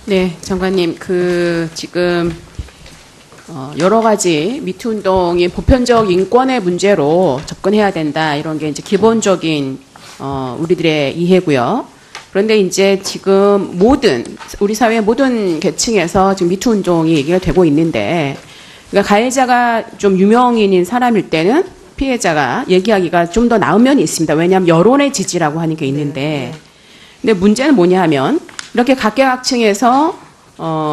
네, 장관님, 지금, 여러 가지 미투 운동이 보편적 인권의 문제로 접근해야 된다, 이런 게 이제 기본적인, 우리들의 이해고요. 그런데 이제 지금 우리 사회 모든 계층에서 지금 미투 운동이 얘기가 되고 있는데, 그러니까 가해자가 좀 유명인인 사람일 때는 피해자가 얘기하기가 좀 더 나은 면이 있습니다. 왜냐하면 여론의 지지라고 하는 게 있는데, 근데 문제는 뭐냐 하면, 이렇게 각계각층에서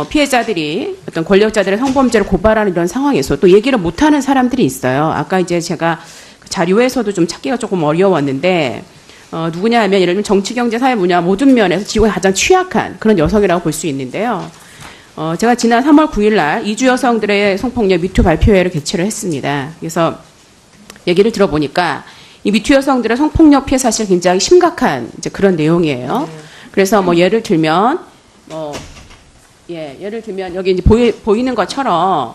피해자들이 어떤 권력자들의 성범죄를 고발하는 이런 상황에서 또 얘기를 못하는 사람들이 있어요. 아까 이제 제가 자료에서도 좀 찾기가 조금 어려웠는데 누구냐 하면 예를 들면 정치, 경제, 사회, 문화 모든 면에서 지구에 가장 취약한 그런 여성이라고 볼 수 있는데요. 제가 지난 3월 9일 날 이주 여성들의 성폭력 미투 발표회를 개최를 했습니다. 그래서 얘기를 들어보니까 이 미투 여성들의 성폭력 피해 사실 굉장히 심각한 이제 그런 내용이에요. 그래서 뭐 예를 들면 여기 이제 보이는 것처럼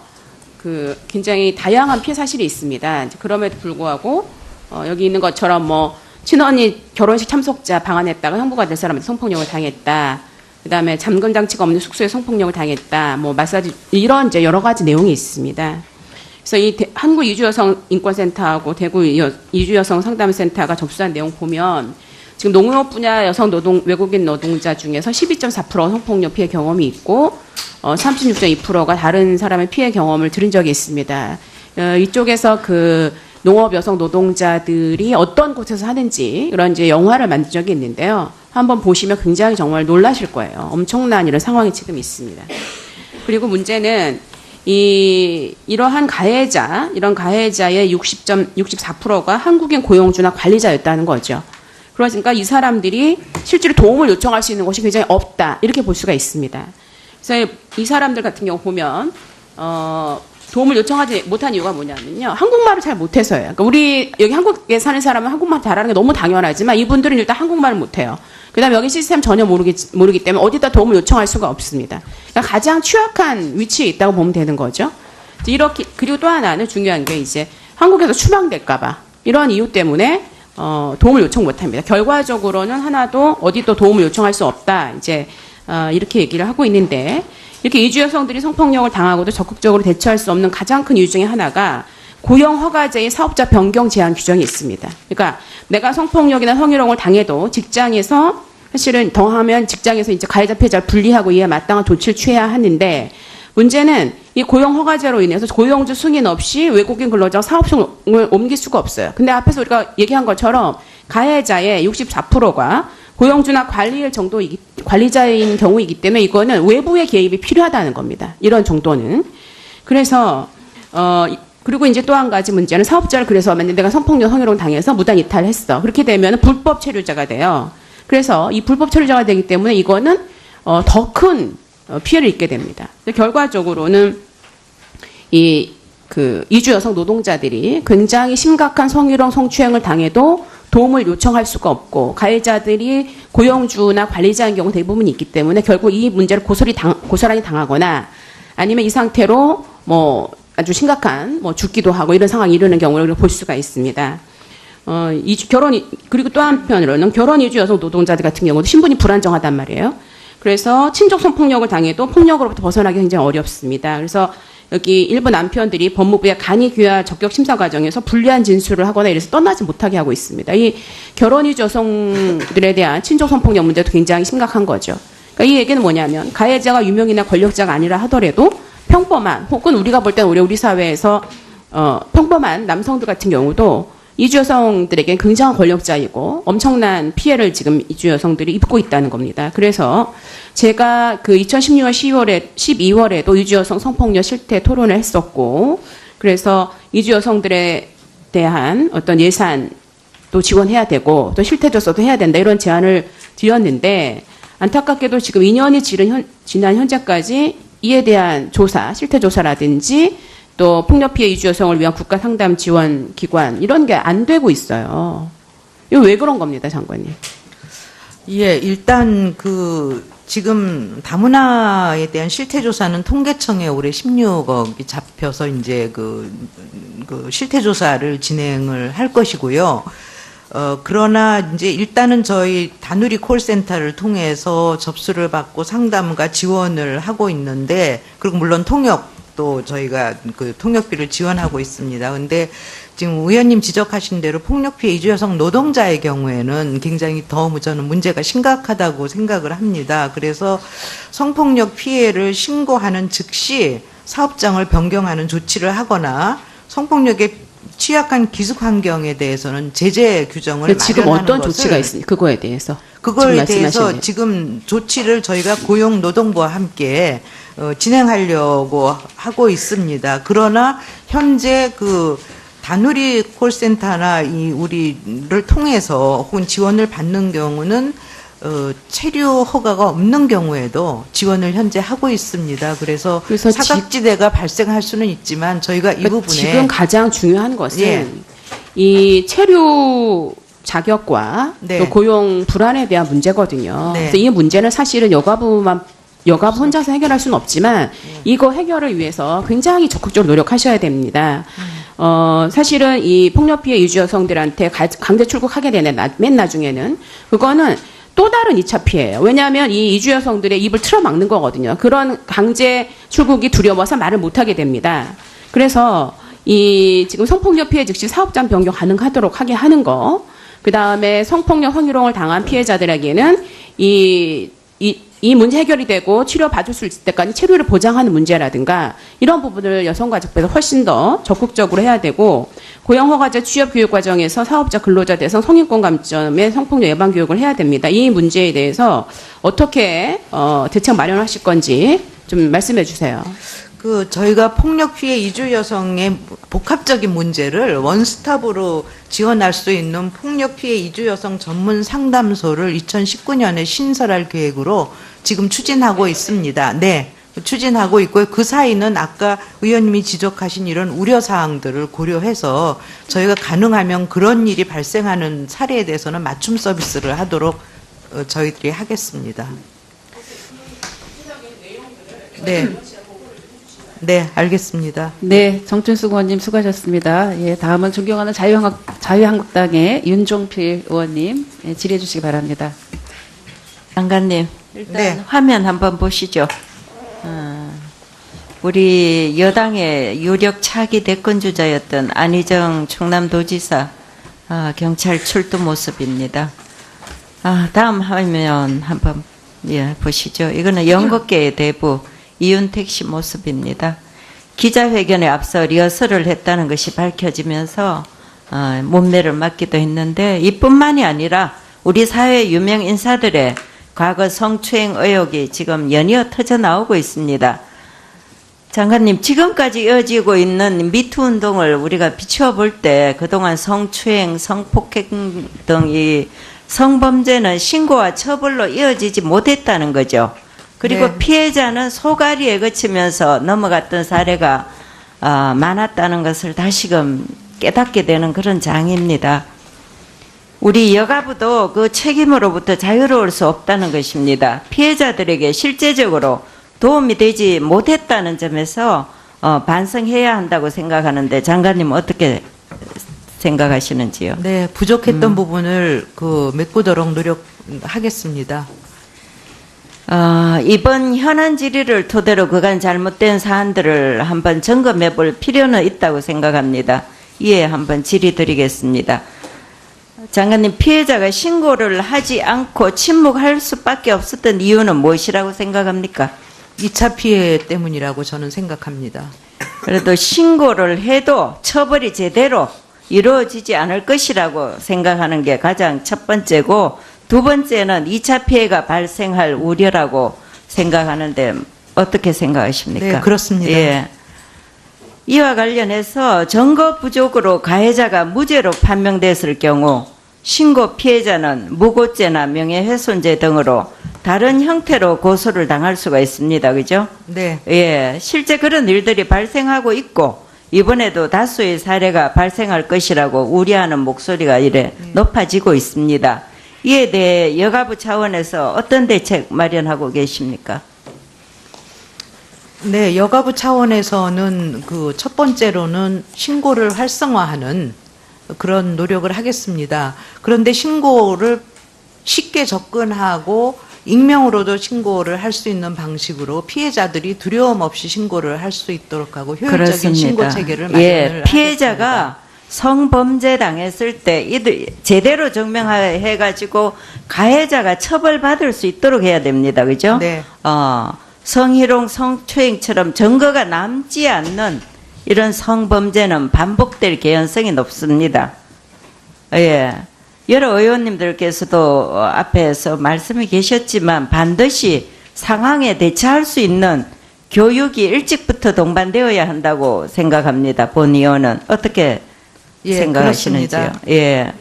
굉장히 다양한 피해 사실이 있습니다. 이제 그럼에도 불구하고 여기 있는 것처럼 뭐 친언니 결혼식 참석자 방한했다가 형부가 될 사람한테 성폭력을 당했다. 그다음에 잠금 장치가 없는 숙소에 성폭력을 당했다. 뭐 마사지 이런 이제 여러 가지 내용이 있습니다. 그래서 이 한국 이주여성 인권센터하고 대구 이주여성 상담센터가 접수한 내용 보면 지금 농업 분야 외국인 노동자 중에서 12.4%가 성폭력 피해 경험이 있고 36.2%가 다른 사람의 피해 경험을 들은 적이 있습니다. 이쪽에서 농업 여성 노동자들이 어떤 곳에서 하는지 그런 이제 영화를 만든 적이 있는데요. 한번 보시면 굉장히 정말 놀라실 거예요. 엄청난 이런 상황이 지금 있습니다. 그리고 문제는 이러한 이런 가해자의 64%가 한국인 고용주나 관리자였다는 거죠. 그러니까 이 사람들이 실제로 도움을 요청할 수 있는 곳이 굉장히 없다. 이렇게 볼 수가 있습니다. 그래서 이 사람들 같은 경우 보면 도움을 요청하지 못한 이유가 뭐냐면요. 한국말을 잘 못해서예요. 그러니까 우리 여기 한국에 사는 사람은 한국말 잘하는 게 너무 당연하지만 이분들은 일단 한국말을 못해요. 그다음에 여기 시스템 전혀 모르기 때문에 어디다 도움을 요청할 수가 없습니다. 그러니까 가장 취약한 위치에 있다고 보면 되는 거죠. 이렇게 그리고 또 하나는 중요한 게 이제 한국에서 추방될까봐 이런 이유 때문에 도움을 요청 못합니다. 결과적으로는 하나도 어디 또 도움을 요청할 수 없다. 이제 이렇게 얘기를 하고 있는데 이렇게 이주 여성들이 성폭력을 당하고도 적극적으로 대처할 수 없는 가장 큰 이유 중에 하나가 고용 허가제의 사업자 변경 제한 규정이 있습니다. 그러니까 내가 성폭력이나 성희롱을 당해도 직장에서 사실은 더하면 직장에서 이제 가해자 피해자를 분리하고 이에 마땅한 조치를 취해야 하는데 문제는 이 고용 허가제로 인해서 고용주 승인 없이 외국인 근로자 사업성을 옮길 수가 없어요. 근데 앞에서 우리가 얘기한 것처럼 가해자의 64%가 고용주나 관리자인 경우이기 때문에 이거는 외부의 개입이 필요하다는 겁니다. 이런 정도는. 그래서 그리고 이제 또 한 가지 문제는 사업자를 그래서 만약 내가 성폭력 성희롱 당해서 무단 이탈을 했어. 그렇게 되면 불법 체류자가 돼요. 그래서 이 불법 체류자가 되기 때문에 이거는 더 큰 피해를 입게 됩니다. 결과적으로는 이주 여성 노동자들이 굉장히 심각한 성희롱 성추행을 당해도 도움을 요청할 수가 없고 가해자들이 고용주나 관리자인 경우 대부분이 있기 때문에 결국 이 문제를 고스란히 당하거나 아니면 이 상태로 뭐 아주 심각한 죽기도 하고 이런 상황이 이르는 경우를 볼 수가 있습니다. 그리고 또 한편으로는 결혼 이주 여성 노동자들 같은 경우도 신분이 불안정하단 말이에요. 그래서 친족 성폭력을 당해도 폭력으로부터 벗어나기 굉장히 어렵습니다. 그래서 여기 일부 남편들이 법무부의 간이 귀화 적격 심사 과정에서 불리한 진술을 하거나 이래서 떠나지 못하게 하고 있습니다. 이 결혼 이주 여성들에 대한 친족 성폭력 문제도 굉장히 심각한 거죠. 그러니까 이 얘기는 뭐냐면 가해자가 유명이나 권력자가 아니라 하더라도 평범한 혹은 우리가 볼 때는 우리 사회에서 평범한 남성들 같은 경우도 이주 여성들에게 굉장한 권력자이고 엄청난 피해를 지금 이주 여성들이 입고 있다는 겁니다. 그래서 제가 2016년 12월에도 이주 여성 성폭력 실태 토론을 했었고 그래서 이주 여성들에 대한 어떤 예산도 지원해야 되고 또 실태 조사도 해야 된다 이런 제안을 드렸는데 안타깝게도 지금 2년이 지난 현재까지 이에 대한 조사, 실태 조사라든지 또 폭력 피해 이주 여성을 위한 국가 상담 지원 기관 이런 게 안 되고 있어요. 이거 왜 그런 겁니다, 장관님? 예, 일단 지금 다문화에 대한 실태 조사는 통계청에 올해 16억이 잡혀서 이제 그 실태 조사를 진행을 할 것이고요. 그러나 이제 일단은 저희 다누리 콜센터를 통해서 접수를 받고 상담과 지원을 하고 있는데, 그리고 물론 통역도 저희가 그 통역비를 지원하고 있습니다. 근데 지금 의원님 지적하신 대로 폭력 피해 이주 여성 노동자의 경우에는 굉장히 더 저는 문제가 심각하다고 생각을 합니다. 그래서 성폭력 피해를 신고하는 즉시 사업장을 변경하는 조치를 하거나 성폭력에 취약한 기숙 환경에 대해서는 제재 규정을 지금 마련하는 어떤 것을, 조치가 있습니까? 그거에 대해서. 그거에 지금 대해서 말씀하신 게. 지금 조치를 저희가 고용노동부와 함께 진행하려고 하고 있습니다. 그러나 현재 그 다누리 콜센터나 이 우리를 통해서 혹은 지원을 받는 경우는 체류 허가가 없는 경우에도 지원을 현재 하고 있습니다. 그래서 사각지대가 발생할 수는 있지만 저희가 이 부분에 지금 가장 중요한 것은 예. 이 체류 자격과 네. 또 고용 불안에 대한 문제거든요. 네. 그래서 이 문제는 사실은 여가부 혼자서 해결할 수는 없지만 이거 해결을 위해서 굉장히 적극적으로 노력하셔야 됩니다. 사실은 이 폭력 피해 이주 여성들한테 강제 출국하게 되는 맨 나중에는 그거는 또 다른 2차 피해예요. 왜냐하면 이 이주 여성들의 입을 틀어막는 거거든요. 그런 강제 출국이 두려워서 말을 못하게 됩니다. 그래서 이 지금 성폭력 피해 즉시 사업장 변경 가능하도록 하게 하는 거, 그 다음에 성폭력 성희롱을 당한 피해자들에게는 이 문제 해결이 되고 치료받을 수 있을 때까지 치료를 보장하는 문제라든가 이런 부분을 여성가족부에서 훨씬 더 적극적으로 해야 되고, 고용허가제 취업교육 과정에서 사업자 근로자 대상 성인권 감점의 성폭력 예방 교육을 해야 됩니다. 이 문제에 대해서 어떻게 대책 마련하실 건지 좀 말씀해 주세요. 저희가 폭력 피해 이주 여성의 복합적인 문제를 원스톱으로 지원할 수 있는 폭력 피해 이주 여성 전문 상담소를 2019년에 신설할 계획으로 지금 추진하고 있습니다. 네, 추진하고 있고요. 그 사이는 아까 의원님이 지적하신 이런 우려 사항들을 고려해서 저희가 가능하면 그런 일이 발생하는 사례에 대해서는 맞춤 서비스를 하도록 저희들이 하겠습니다. 네. 네, 알겠습니다. 네, 정춘수 의원님 수고하셨습니다. 예, 다음은 존경하는 자유한국당의 윤종필 의원님 질의해 주시기 바랍니다. 장관님, 일단 네. 화면 한번 보시죠. 우리 여당의 유력 차기 대권 주자였던 안희정 충남도지사 경찰 출두 모습입니다. 다음 화면 한번 보시죠. 이거는 연극계의 대부 이윤택 씨 모습입니다. 기자회견에 앞서 리허설을 했다는 것이 밝혀지면서 몸매를 맡기도 했는데, 이뿐만이 아니라 우리 사회 유명 인사들의 과거 성추행 의혹이 지금 연이어 터져 나오고 있습니다. 장관님, 지금까지 이어지고 있는 미투 운동을 우리가 비추어 볼 때 그동안 성추행, 성폭행 등 이 성범죄는 신고와 처벌로 이어지지 못했다는 거죠. 그리고 네. 피해자는 소가리에 그치면서 넘어갔던 사례가 많았다는 것을 다시금 깨닫게 되는 그런 장입니다. 우리 여가부도 그 책임으로부터 자유로울 수 없다는 것입니다. 피해자들에게 실제적으로 도움이 되지 못했다는 점에서 반성해야 한다고 생각하는데, 장관님 어떻게 생각하시는지요? 네, 부족했던 부분을 메꾸도록 노력하겠습니다. 이번 현안 질의를 토대로 그간 잘못된 사안들을 한번 점검해 볼 필요는 있다고 생각합니다. 이에 한번 질의 드리겠습니다. 장관님, 피해자가 신고를 하지 않고 침묵할 수밖에 없었던 이유는 무엇이라고 생각합니까? 2차 피해 때문이라고 저는 생각합니다. 그래도 신고를 해도 처벌이 제대로 이루어지지 않을 것이라고 생각하는 게 가장 첫 번째고, 두 번째는 2차 피해가 발생할 우려라고 생각하는데 어떻게 생각하십니까? 네, 그렇습니다. 예. 이와 관련해서 증거 부족으로 가해자가 무죄로 판명됐을 경우 신고 피해자는 무고죄나 명예훼손죄 등으로 다른 형태로 고소를 당할 수가 있습니다. 그죠? 네. 예. 실제 그런 일들이 발생하고 있고, 이번에도 다수의 사례가 발생할 것이라고 우려하는 목소리가 높아지고 있습니다. 이에 대해 여가부 차원에서 어떤 대책 마련하고 계십니까? 네, 여가부 차원에서는 첫 번째로는 신고를 활성화하는 그런 노력을 하겠습니다. 그런데 신고를 쉽게 접근하고 익명으로도 신고를 할 수 있는 방식으로 피해자들이 두려움 없이 신고를 할 수 있도록 하고 효율적인 신고 체계를 마련을 예, 피해자가 하겠습니다. 성범죄 당했을 때 이들 제대로 증명해가지고 가해자가 처벌받을 수 있도록 해야 됩니다. 그죠? 네. 성희롱, 성추행처럼 증거가 남지 않는 이런 성범죄는 반복될 개연성이 높습니다. 예. 여러 의원님들께서도 앞에서 말씀이 계셨지만 반드시 상황에 대처할 수 있는 교육이 일찍부터 동반되어야 한다고 생각합니다. 본 의원은 어떻게 예, 생각하시는지요? 그렇습니다. 예.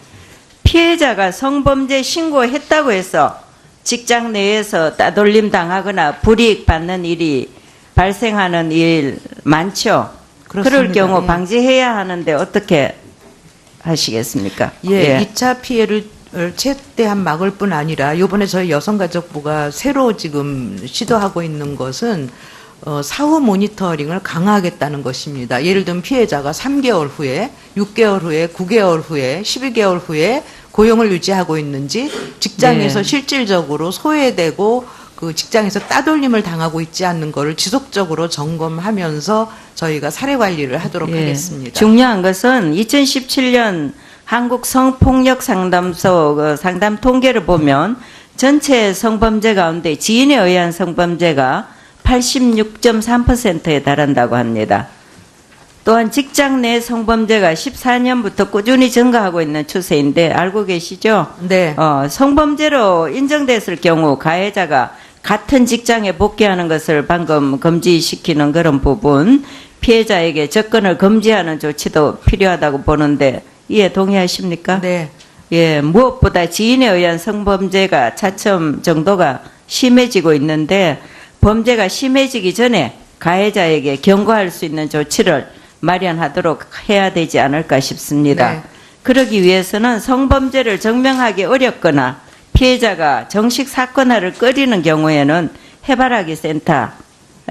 피해자가 성범죄 신고했다고 해서 직장 내에서 따돌림 당하거나 불이익 받는 일이 발생하는 일 많죠. 그럴 그렇습니다. 경우 예. 방지해야 하는데 어떻게 하시겠습니까? 예, 2차 피해를 최대한 막을 뿐 아니라 이번에 저희 여성가족부가 새로 지금 시도하고 있는 것은 사후 모니터링을 강화하겠다는 것입니다. 예를 들면 피해자가 3개월 후에, 6개월 후에, 9개월 후에, 12개월 후에 고용을 유지하고 있는지 직장에서 네. 실질적으로 소외되고 그 직장에서 따돌림을 당하고 있지 않는 것을 지속적으로 점검하면서 저희가 사례 관리를 하도록 예. 하겠습니다. 중요한 것은 2017년 한국 성폭력 상담소 그 상담 통계를 보면 전체 성범죄 가운데 지인에 의한 성범죄가 86.3%에 달한다고 합니다. 또한 직장 내 성범죄가 14년부터 꾸준히 증가하고 있는 추세인데 알고 계시죠? 네. 성범죄로 인정됐을 경우 가해자가 같은 직장에 복귀하는 것을 방금 금지시키는 그런 부분, 피해자에게 접근을 금지하는 조치도 필요하다고 보는데 이에 동의하십니까? 네. 예, 무엇보다 지인에 의한 성범죄가 차츰 정도가 심해지고 있는데 범죄가 심해지기 전에 가해자에게 경고할 수 있는 조치를 마련하도록 해야 되지 않을까 싶습니다. 네. 그러기 위해서는 성범죄를 증명하기 어렵거나 피해자가 정식 사건화를 꺼리는 경우에는 해바라기 센터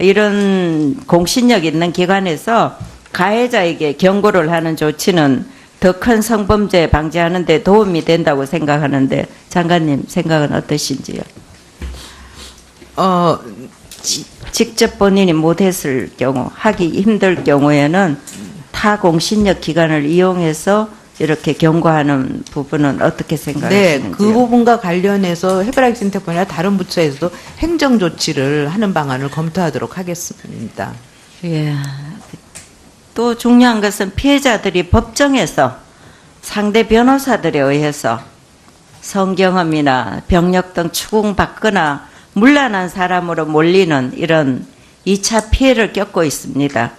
이런 공신력 있는 기관에서 가해자에게 경고를 하는 조치는 더 큰 성범죄 방지하는 데 도움이 된다고 생각하는데 장관님 생각은 어떠신지요? 직접 본인이 못했을 경우, 하기 힘들 경우에는 타 공신력 기관을 이용해서 이렇게 경고하는 부분은 어떻게 생각하시는지요? 네, 그 부분과 관련해서 해바라기 센터뿐 아니라 다른 부처에서도 행정 조치를 하는 방안을 검토하도록 하겠습니다. 예. 또 중요한 것은 피해자들이 법정에서 상대 변호사들에 의해서 성경험이나 병력 등 추궁받거나 문란한 사람으로 몰리는 이런 2차 피해를 겪고 있습니다.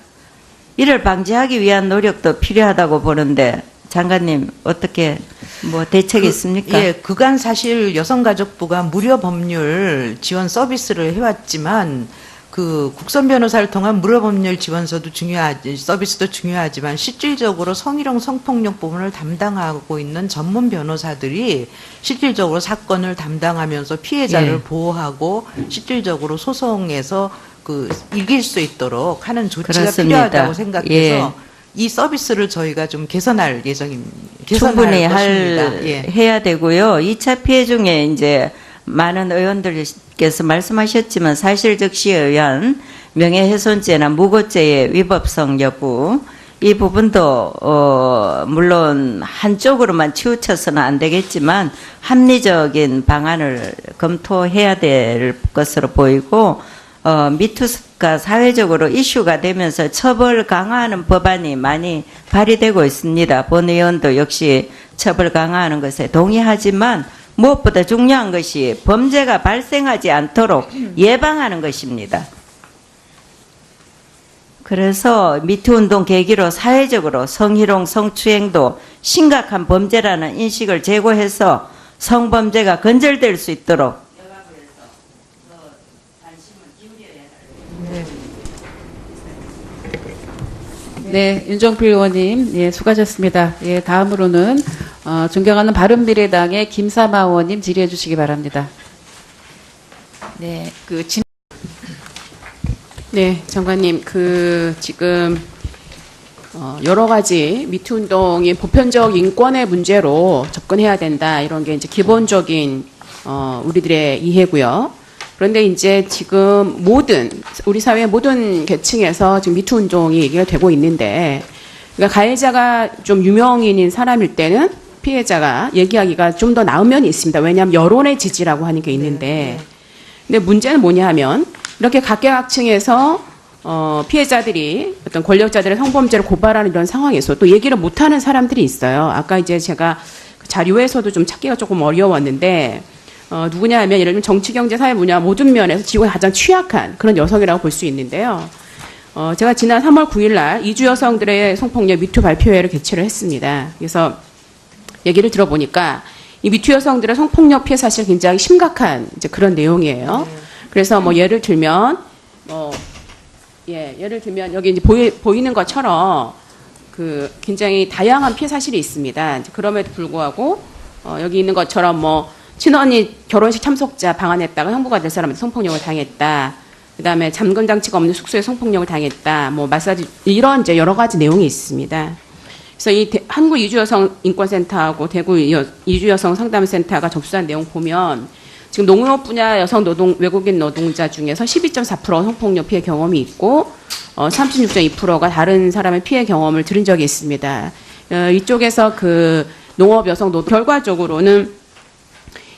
이를 방지하기 위한 노력도 필요하다고 보는데 장관님 어떻게 뭐 대책이 있습니까? 예, 그간 사실 여성가족부가 무료 법률 지원 서비스를 해왔지만 그 국선 변호사를 통한 무료 법률 지원서도 서비스도 중요하지만 실질적으로 성희롱 성폭력 부분을 담당하고 있는 전문 변호사들이 실질적으로 사건을 담당하면서 피해자를 예. 보호하고 실질적으로 소송에서 그 이길 수 있도록 하는 조치가 그렇습니다. 필요하다고 생각해서 예. 이 서비스를 저희가 좀 개선할 예정입니다. 충분히 것입니다. 예. 해야 되고요. 2차 피해 중에 이제 많은 의원들께서 말씀하셨지만 사실 적시에 의한 명예훼손죄나 무고죄의 위법성 여부 이 부분도 물론 한쪽으로만 치우쳐서는 안 되겠지만 합리적인 방안을 검토해야 될 것으로 보이고 미투가 사회적으로 이슈가 되면서 처벌 강화하는 법안이 많이 발의되고 있습니다. 본 의원도 역시 처벌 강화하는 것에 동의하지만 무엇보다 중요한 것이 범죄가 발생하지 않도록 예방하는 것입니다. 그래서 미투 운동 계기로 사회적으로 성희롱, 성추행도 심각한 범죄라는 인식을 제고해서 성범죄가 근절될 수 있도록 네, 윤정필 의원님, 예, 수고하셨습니다. 예, 다음으로는 존경하는 바른미래당의 김사마 의원님 질의해 주시기 바랍니다. 네, 네, 장관님, 지금 여러 가지 미투 운동이 보편적 인권의 문제로 접근해야 된다 이런 게 이제 기본적인 우리들의 이해고요. 그런데 이제 지금 우리 사회의 모든 계층에서 지금 미투 운동이 얘기가 되고 있는데, 그러니까 가해자가 좀 유명인인 사람일 때는 피해자가 얘기하기가 좀 더 나은 면이 있습니다. 왜냐하면 여론의 지지라고 하는 게 있는데, 근데 문제는 뭐냐 하면 이렇게 각계각층에서 피해자들이 어떤 권력자들의 성범죄를 고발하는 이런 상황에서 또 얘기를 못하는 사람들이 있어요. 아까 이제 제가 그 자료에서도 좀 찾기가 조금 어려웠는데, 누구냐 하면 예를 들면 정치, 경제, 사회 분야 모든 면에서 지구에 가장 취약한 그런 여성이라고 볼 수 있는데요. 제가 지난 3월 9일 날 이주 여성들의 성폭력 미투 발표회를 개최를 했습니다. 그래서 얘기를 들어보니까 이 미투 여성들의 성폭력 피해 사실 굉장히 심각한 이제 그런 내용이에요. 그래서 뭐 예를 들면 여기 이제 보이는 것처럼 그 굉장히 다양한 피해 사실이 있습니다. 이제 그럼에도 불구하고 여기 있는 것처럼 뭐 친언니 결혼식 참석자 방한했다가 형부가 될 사람한테 성폭력을 당했다. 그다음에 잠금 장치가 없는 숙소에 성폭력을 당했다. 뭐 마사지 이런 이제 여러 가지 내용이 있습니다. 그래서 이 한국 이주여성 인권센터하고 대구 이주여성 상담센터가 접수한 내용 보면 지금 농업 분야 여성 외국인 노동자 중에서 12.4% 성폭력 피해 경험이 있고 36.2%가 다른 사람의 피해 경험을 들은 적이 있습니다. 이쪽에서 그 농업 여성 노동 결과적으로는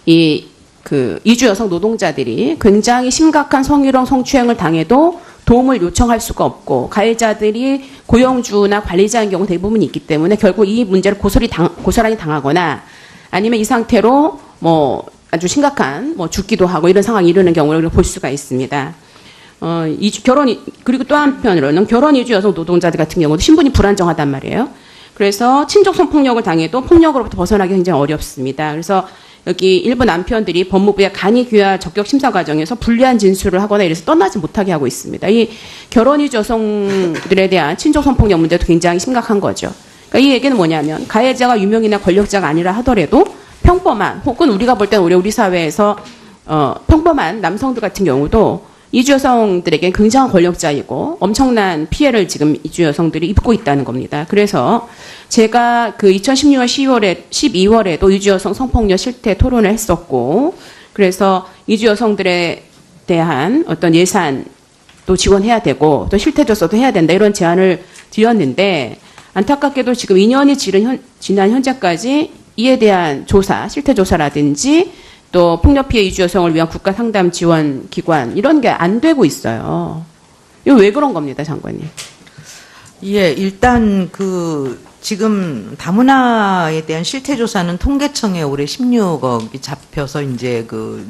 이주 여성 노동자들이 굉장히 심각한 성희롱 성추행을 당해도 도움을 요청할 수가 없고 가해자들이 고용주나 관리자인 경우 대부분 있기 때문에 결국 이 문제를 고스란히 당하거나 아니면 이 상태로 뭐 아주 심각한 뭐 죽기도 하고 이런 상황이 이르는 경우를 볼 수가 있습니다. 그리고 또 한편으로는 결혼 이주 여성 노동자들 같은 경우도 신분이 불안정하단 말이에요. 그래서 친족 성폭력을 당해도 폭력으로부터 벗어나기 굉장히 어렵습니다. 그래서 여기 일부 남편들이 법무부의 간이 귀화 적격 심사 과정에서 불리한 진술을 하거나 이래서 떠나지 못하게 하고 있습니다. 이 결혼 이주 여성들에 대한 친족 성폭력 문제도 굉장히 심각한 거죠. 그러니까 이 얘기는 뭐냐면 가해자가 유명이나 권력자가 아니라 하더라도 평범한 혹은 우리가 볼 때는 우리 사회에서 평범한 남성들 같은 경우도 이주 여성들에게 굉장한 권력자이고 엄청난 피해를 지금 이주 여성들이 입고 있다는 겁니다. 그래서 제가 그 2016년 12월에도 이주 여성 성폭력 실태 토론을 했었고, 그래서 이주 여성들에 대한 어떤 예산도 지원해야 되고 또 실태 조사도 해야 된다 이런 제안을 드렸는데 안타깝게도 지금 2년이 지난 현재까지 이에 대한 조사, 실태 조사라든지 또 폭력 피해 이주 여성을 위한 국가 상담 지원 기관 이런 게 안 되고 있어요. 이거 왜 그런 겁니다, 장관님? 예, 일단 지금 다문화에 대한 실태 조사는 통계청에 올해 16억이 잡혀서 이제 그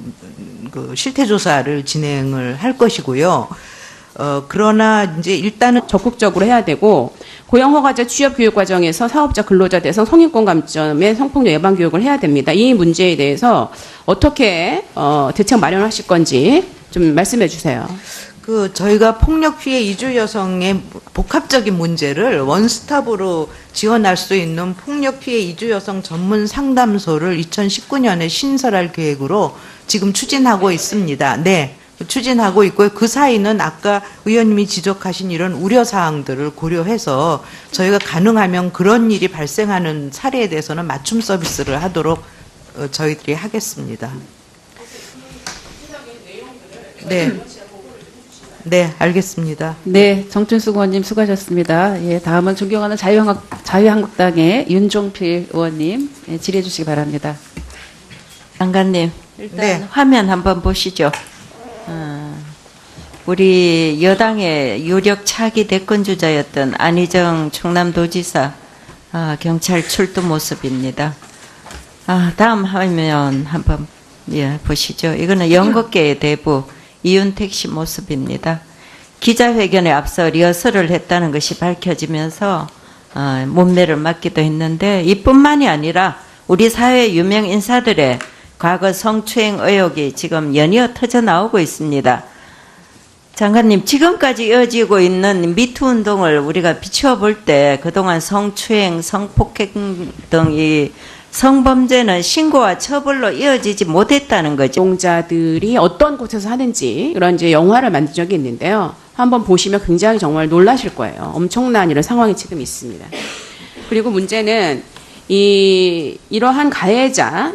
실태 조사를 진행을 할 것이고요. 그러나 이제 일단은 적극적으로 해야 되고 고용 허가제 취업 교육 과정에서 사업자 근로자 대상 성인권 감점의 성폭력 예방 교육을 해야 됩니다. 이 문제에 대해서 어떻게 대책 마련하실 건지 좀 말씀해 주세요. 저희가 폭력 피해 이주 여성의 복합적인 문제를 원스톱으로 지원할 수 있는 폭력 피해 이주 여성 전문 상담소를 2019년에 신설할 계획으로 지금 추진하고 있습니다. 네. 추진하고 있고요. 그 사이는 아까 의원님이 지적하신 이런 우려사항들을 고려해서 저희가 가능하면 그런 일이 발생하는 사례에 대해서는 맞춤 서비스를 하도록 저희들이 하겠습니다. 네. 네, 알겠습니다. 네, 정춘숙 의원님 수고하셨습니다. 예, 다음은 존경하는 자유한국당의 윤종필 의원님 질의해 주시기 바랍니다. 장관님, 일단 네. 화면 한번 보시죠. 우리 여당의 유력 차기 대권 주자였던 안희정 충남도지사 경찰 출두 모습입니다. 다음 화면 한번 보시죠. 이거는 연극계의 대부 이윤택 씨 모습입니다. 기자회견에 앞서 리허설을 했다는 것이 밝혀지면서 몸매를 맡기도 했는데 이뿐만이 아니라 우리 사회 유명 인사들의 과거 성추행 의혹이 지금 연이어 터져 나오고 있습니다. 장관님, 지금까지 이어지고 있는 미투 운동을 우리가 비추어 볼 때 그동안 성추행, 성폭행 등 이 성범죄는 신고와 처벌로 이어지지 못했다는 거죠. 노동자들이 어떤 곳에서 하는지 그런 이제 영화를 만든 적이 있는데요. 한번 보시면 굉장히 정말 놀라실 거예요. 엄청난 이런 상황이 지금 있습니다. 그리고 문제는 이러한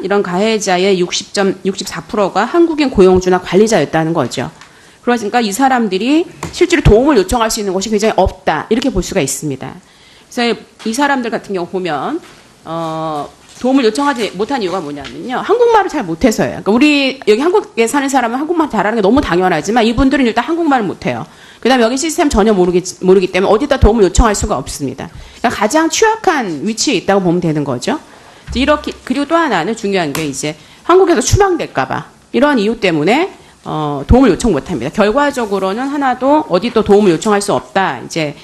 이런 가해자의 64%가 한국인 고용주나 관리자였다는 거죠. 그러니까 이 사람들이 실제로 도움을 요청할 수 있는 곳이 굉장히 없다. 이렇게 볼 수가 있습니다. 그래서 이 사람들 같은 경우 보면, 도움을 요청하지 못한 이유가 뭐냐면요. 한국말을 잘 못해서예요. 그러니까 우리 여기 한국에 사는 사람은 한국말 잘하는 게 너무 당연하지만 이분들은 일단 한국말을 못해요. 그다음에 여기 시스템 전혀 모르기 때문에 어디다 도움을 요청할 수가 없습니다. 그러니까 가장 취약한 위치에 있다고 보면 되는 거죠. 이렇게 그리고 또 하나는 중요한 게 이제 한국에서 추방될까봐 이런 이유 때문에 도움을 요청 못합니다. 결과적으로는 하나도 어디 또 도움을 요청할 수 없다. 이제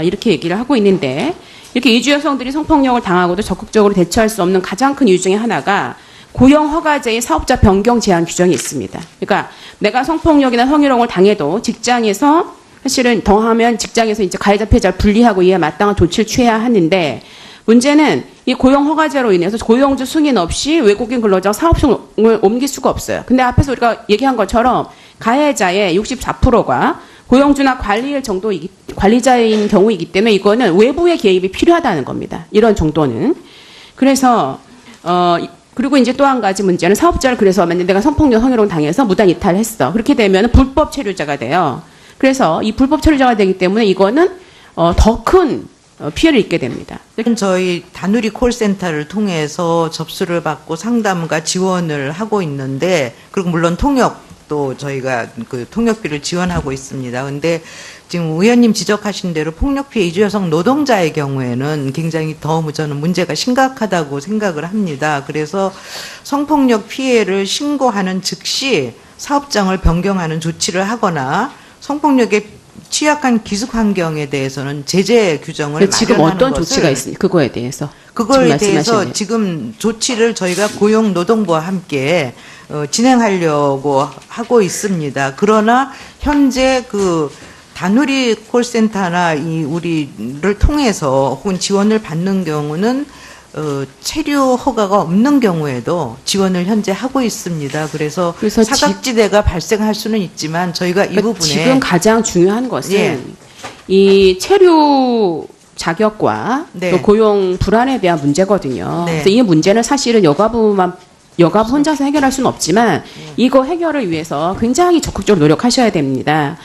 이렇게 얘기를 하고 있는데 이렇게 이주 여성들이 성폭력을 당하고도 적극적으로 대처할 수 없는 가장 큰 이유 중에 하나가 고용 허가제의 사업자 변경 제한 규정이 있습니다. 그러니까 내가 성폭력이나 성희롱을 당해도 직장에서 사실은 더하면 직장에서 이제 가해자 피해자를 분리하고 이에 마땅한 조치를 취해야 하는데 문제는 이 고용 허가제로 인해서 고용주 승인 없이 외국인 근로자 사업성을 옮길 수가 없어요. 근데 앞에서 우리가 얘기한 것처럼 가해자의 64%가 고용주나 관리자인 경우이기 때문에 이거는 외부의 개입이 필요하다는 겁니다. 이런 정도는. 그래서 그리고 이제 또 한 가지 문제는 사업자를 그래서 만약 내가 성폭력 성희롱 당해서 무단 이탈을 했어. 그렇게 되면 불법 체류자가 돼요. 그래서 이 불법 체류자가 되기 때문에 이거는 더 큰 피해를 입게 됩니다. 저희 다누리 콜센터를 통해서 접수를 받고 상담과 지원을 하고 있는데, 그리고 물론 통역도 저희가 그 통역비를 지원하고 있습니다. 근데 지금 의원님 지적하신 대로 폭력 피해 이주 여성 노동자의 경우에는 굉장히 더 저는 문제가 심각하다고 생각을 합니다. 그래서 성폭력 피해를 신고하는 즉시 사업장을 변경하는 조치를 하거나 성폭력에 취약한 기숙 환경에 대해서는 제재 규정을 지금 마련하는 어떤 것을 조치가 있습니까? 그거에 대해서. 그거에 지금 대해서 말씀하시는. 지금 조치를 저희가 고용노동부와 함께 진행하려고 하고 있습니다. 그러나 현재 그 다누리 콜센터나 우리를 통해서 혹은 지원을 받는 경우는 체류 허가가 없는 경우에도 지원을 현재 하고 있습니다. 그래서 사각지대가 발생할 수는 있지만 저희가 이 부분에 지금 가장 중요한 것은 예. 이 체류 자격과 네. 또 고용 불안에 대한 문제거든요. 네. 그래서 이 문제는 사실은 여가부 혼자서 해결할 수는 없지만 이거 해결을 위해서 굉장히 적극적으로 노력하셔야 됩니다.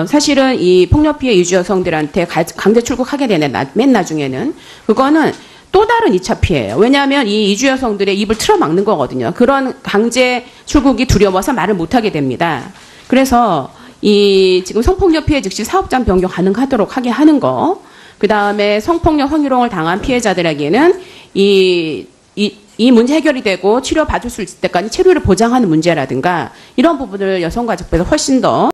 사실은 이 폭력 피해 이주 여성들한테 강제 출국하게 되는 맨 나중에는 그거는 또 다른 2차 피해예요. 왜냐하면 이 이주 여성들의 입을 틀어막는 거거든요. 그런 강제 출국이 두려워서 말을 못하게 됩니다. 그래서 지금 성폭력 피해 즉시 사업장 변경 가능하도록 하게 하는 거, 그 다음에 성폭력 성희롱을 당한 피해자들에게는 이 문제 해결이 되고 치료 받을 수 있을 때까지 체류를 보장하는 문제라든가 이런 부분을 여성가족부에서 훨씬 더